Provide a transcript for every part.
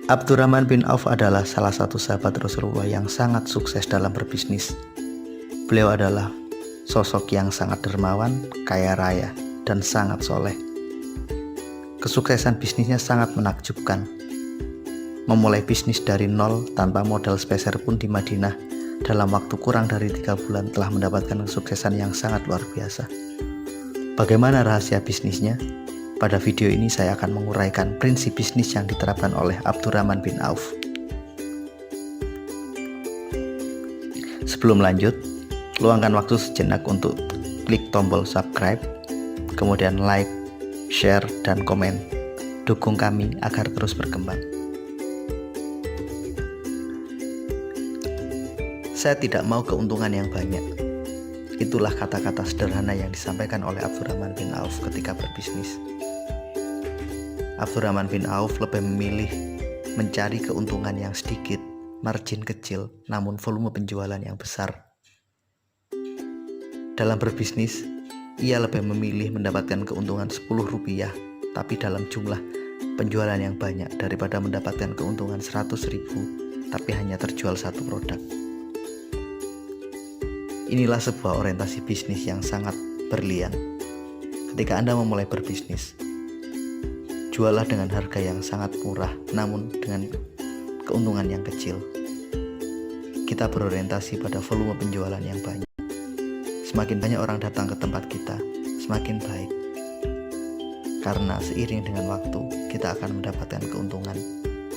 Abdurrahman bin Auf adalah salah satu sahabat Rasulullah yang sangat sukses dalam berbisnis. Beliau adalah sosok yang sangat dermawan, kaya raya, dan sangat soleh. Kesuksesan bisnisnya sangat menakjubkan. Memulai bisnis dari nol tanpa modal sepeser pun di Madinah dalam waktu kurang dari 3 bulan telah mendapatkan kesuksesan yang sangat luar biasa. Bagaimana rahasia bisnisnya? Pada video ini saya akan menguraikan prinsip bisnis yang diterapkan oleh Abdurrahman bin Auf. Sebelum lanjut, luangkan waktu sejenak untuk klik tombol subscribe, kemudian like, share, dan komen. Dukung kami agar terus berkembang. Saya tidak mau keuntungan yang banyak. Itulah kata-kata sederhana yang disampaikan oleh Abdurrahman bin Auf ketika berbisnis. Abdurrahman bin Auf lebih memilih mencari keuntungan yang sedikit, margin kecil, namun volume penjualan yang besar. Dalam berbisnis, ia lebih memilih mendapatkan keuntungan Rp10, tapi dalam jumlah penjualan yang banyak daripada mendapatkan keuntungan 100.000, tapi hanya terjual satu produk. Inilah sebuah orientasi bisnis yang sangat berlian. Ketika Anda memulai berbisnis, jualah dengan harga yang sangat murah, namun dengan keuntungan yang kecil. Kita berorientasi pada volume penjualan yang banyak. Semakin banyak orang datang ke tempat kita, semakin baik. Karena seiring dengan waktu, kita akan mendapatkan keuntungan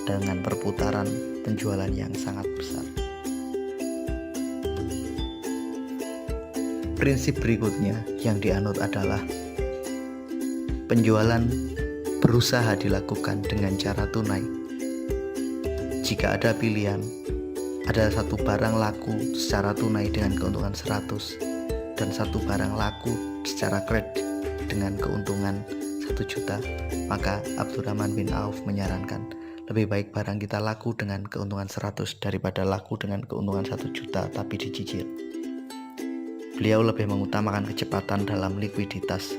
dengan perputaran penjualan yang sangat besar. Prinsip berikutnya yang dianut adalah penjualan berusaha dilakukan dengan cara tunai. Jika ada pilihan, ada satu barang laku secara tunai dengan keuntungan 100 dan satu barang laku secara kredit dengan keuntungan 1 juta, maka Abdurrahman bin Auf menyarankan lebih baik barang kita laku dengan keuntungan 100 daripada laku dengan keuntungan 1 juta tapi dicicil. Beliau lebih mengutamakan kecepatan dalam likuiditas.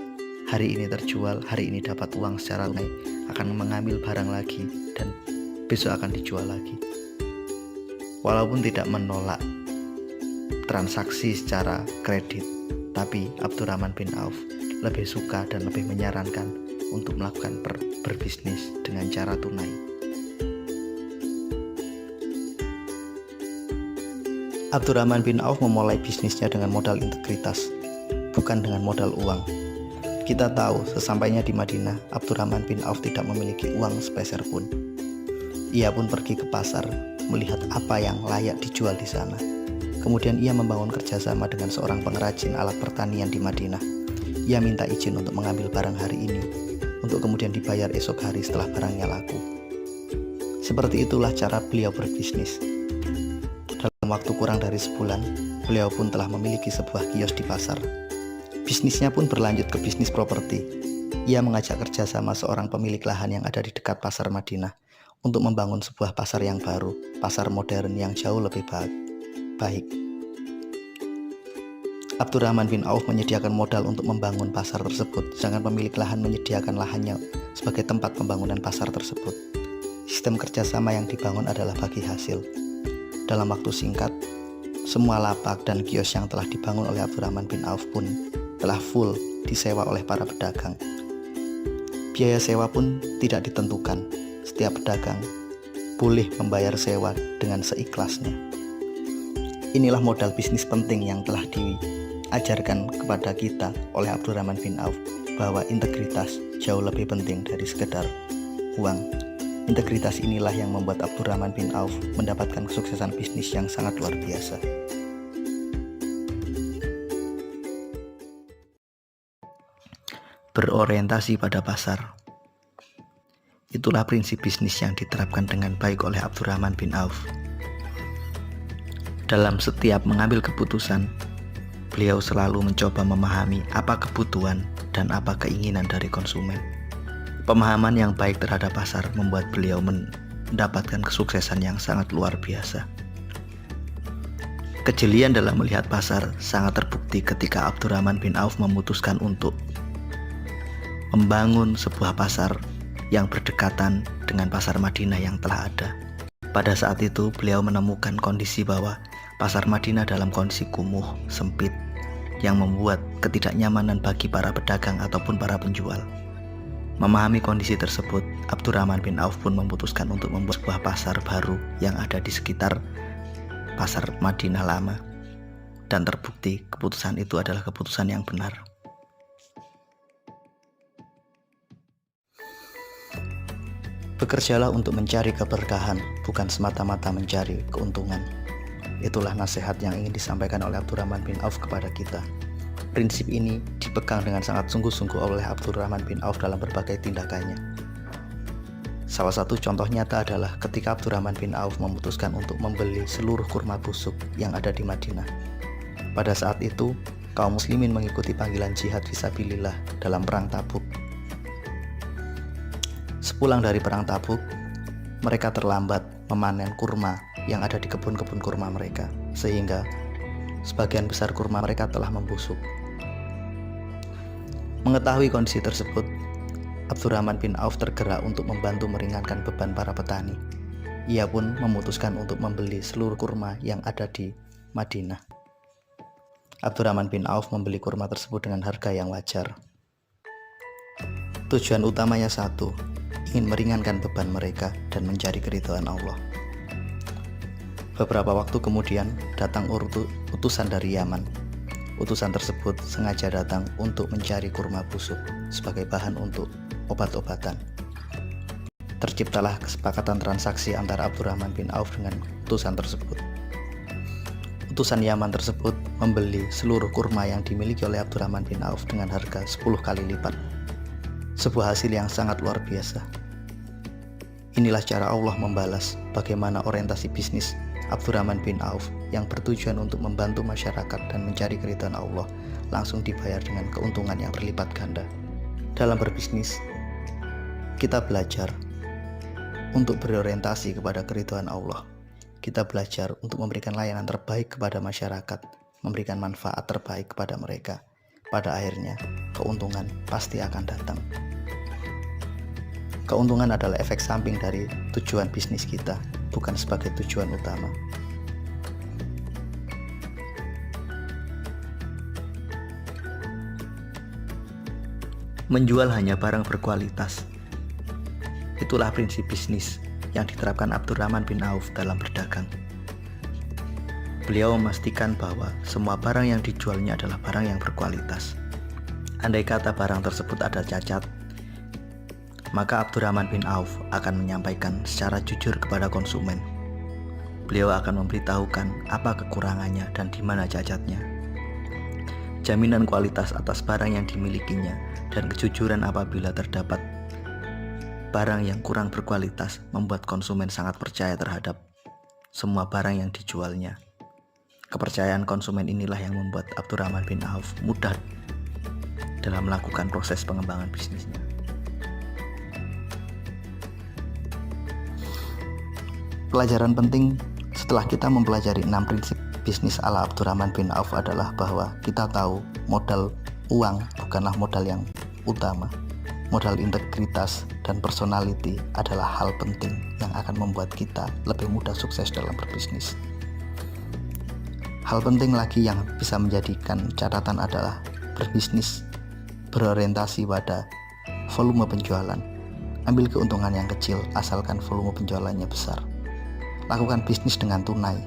Hari ini terjual, hari ini dapat uang secara tunai, akan mengambil barang lagi dan besok akan dijual lagi. Walaupun tidak menolak transaksi secara kredit, tapi Abdurrahman bin Auf lebih suka dan lebih menyarankan untuk melakukan berbisnis dengan cara tunai. Abdurrahman bin Auf memulai bisnisnya dengan modal integritas, bukan dengan modal uang. Kita tahu sesampainya di Madinah, Abdurrahman bin Auf tidak memiliki uang sepeser pun. Ia pun pergi ke pasar melihat apa yang layak dijual di sana. Kemudian ia membangun kerjasama dengan seorang pengrajin alat pertanian di Madinah. Ia minta izin untuk mengambil barang hari ini, untuk kemudian dibayar esok hari setelah barangnya laku. Seperti itulah cara beliau berbisnis. Dalam waktu kurang dari sebulan, beliau pun telah memiliki sebuah kios di pasar. Bisnisnya pun berlanjut ke bisnis properti. Ia mengajak kerjasama seorang pemilik lahan yang ada di dekat pasar Madinah untuk membangun sebuah pasar yang baru, pasar modern yang jauh lebih baik. Abdurrahman bin Auf menyediakan modal untuk membangun pasar tersebut, sedangkan pemilik lahan menyediakan lahannya sebagai tempat pembangunan pasar tersebut. Sistem kerjasama yang dibangun adalah bagi hasil. Dalam waktu singkat, semua lapak dan kios yang telah dibangun oleh Abdurrahman bin Auf pun telah full disewa oleh para pedagang. Biaya sewa pun tidak ditentukan. Setiap pedagang boleh membayar sewa dengan seikhlasnya. Inilah modal bisnis penting yang telah diajarkan kepada kita oleh Abdurrahman bin Auf, bahwa integritas jauh lebih penting dari sekedar uang. Integritas inilah yang membuat Abdurrahman bin Auf mendapatkan kesuksesan bisnis yang sangat luar biasa. Berorientasi pada pasar. Itulah prinsip bisnis yang diterapkan dengan baik oleh Abdurrahman bin Auf. Dalam setiap mengambil keputusan, beliau selalu mencoba memahami apa kebutuhan dan apa keinginan dari konsumen. Pemahaman yang baik terhadap pasar membuat beliau mendapatkan kesuksesan yang sangat luar biasa. Kejelian dalam melihat pasar sangat terbukti ketika Abdurrahman bin Auf memutuskan untuk membangun sebuah pasar yang berdekatan dengan pasar Madinah yang telah ada. Pada saat itu beliau menemukan kondisi bahwa pasar Madinah dalam kondisi kumuh, sempit, yang membuat ketidaknyamanan bagi para pedagang ataupun para penjual. Memahami kondisi tersebut, Abdurrahman bin Auf pun memutuskan untuk membuat sebuah pasar baru yang ada di sekitar pasar Madinah lama. Dan terbukti keputusan itu adalah keputusan yang benar. Bekerjalah untuk mencari keberkahan, bukan semata-mata mencari keuntungan. Itulah nasihat yang ingin disampaikan oleh Abdurrahman bin Auf kepada kita. Prinsip ini dipegang dengan sangat sungguh-sungguh oleh Abdurrahman bin Auf dalam berbagai tindakannya. Salah satu contoh nyata adalah ketika Abdurrahman bin Auf memutuskan untuk membeli seluruh kurma busuk yang ada di Madinah. Pada saat itu, kaum muslimin mengikuti panggilan jihad fisabilillah dalam perang Tabuk. Sepulang dari perang Tabuk, mereka terlambat memanen kurma yang ada di kebun-kebun kurma mereka, sehingga sebagian besar kurma mereka telah membusuk. Mengetahui kondisi tersebut, Abdurrahman bin Auf tergerak untuk membantu meringankan beban para petani. Ia pun memutuskan untuk membeli seluruh kurma yang ada di Madinah. Abdurrahman bin Auf membeli kurma tersebut dengan harga yang wajar. Tujuan utamanya satu, ingin meringankan beban mereka dan mencari keridhaan Allah. Beberapa waktu kemudian datang utusan dari Yaman. Utusan tersebut sengaja datang untuk mencari kurma busuk sebagai bahan untuk obat-obatan. Terciptalah kesepakatan transaksi antara Abdurrahman bin Auf dengan utusan tersebut. Utusan Yaman tersebut membeli seluruh kurma yang dimiliki oleh Abdurrahman bin Auf dengan harga 10 kali lipat. Sebuah hasil yang sangat luar biasa. Inilah cara Allah membalas bagaimana orientasi bisnis Abdurrahman bin Auf yang bertujuan untuk membantu masyarakat dan mencari keridhaan Allah langsung dibayar dengan keuntungan yang berlipat ganda. Dalam berbisnis, kita belajar untuk berorientasi kepada keridhaan Allah. Kita belajar untuk memberikan layanan terbaik kepada masyarakat, memberikan manfaat terbaik kepada mereka. Pada akhirnya, keuntungan pasti akan datang. Keuntungan adalah efek samping dari tujuan bisnis kita, bukan sebagai tujuan utama. Menjual hanya barang berkualitas. Itulah prinsip bisnis yang diterapkan Abdurrahman bin Auf dalam berdagang. Beliau memastikan bahwa semua barang yang dijualnya adalah barang yang berkualitas. Andai kata barang tersebut ada cacat, maka Abdurrahman bin Auf akan menyampaikan secara jujur kepada konsumen. Beliau akan memberitahukan apa kekurangannya dan di mana cacatnya. Jaminan kualitas atas barang yang dimilikinya dan kejujuran apabila terdapat barang yang kurang berkualitas membuat konsumen sangat percaya terhadap semua barang yang dijualnya. Kepercayaan konsumen inilah yang membuat Abdurrahman bin Auf mudah dalam melakukan proses pengembangan bisnisnya. Pelajaran penting setelah kita mempelajari 6 prinsip bisnis ala Abdurrahman bin Auf adalah bahwa kita tahu modal uang bukanlah modal yang utama. Modal integritas dan personality adalah hal penting yang akan membuat kita lebih mudah sukses dalam berbisnis. Hal penting lagi yang bisa menjadikan catatan adalah berbisnis berorientasi pada volume penjualan. Ambil keuntungan yang kecil asalkan volume penjualannya besar. Lakukan bisnis dengan tunai.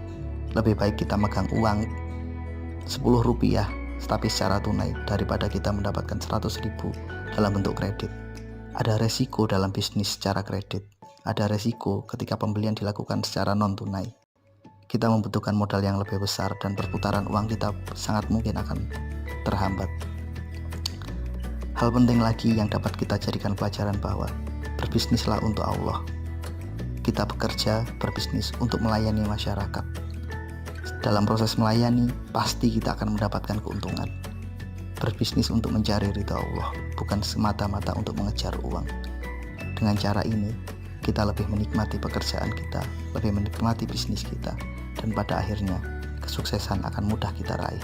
Lebih baik kita megang uang 10 rupiah tapi secara tunai daripada kita mendapatkan 100.000 dalam bentuk kredit. Ada resiko dalam bisnis secara kredit. Ada resiko ketika pembelian dilakukan secara non tunai. Kita membutuhkan modal yang lebih besar dan perputaran uang kita sangat mungkin akan terhambat. Hal penting lagi yang dapat kita jadikan pelajaran bahwa berbisnislah untuk Allah. Kita bekerja berbisnis untuk melayani masyarakat. Dalam proses melayani, pasti kita akan mendapatkan keuntungan. Berbisnis untuk mencari ridha Allah, bukan semata-mata untuk mengejar uang. Dengan cara ini, kita lebih menikmati pekerjaan kita, lebih menikmati bisnis kita, dan pada akhirnya, kesuksesan akan mudah kita raih.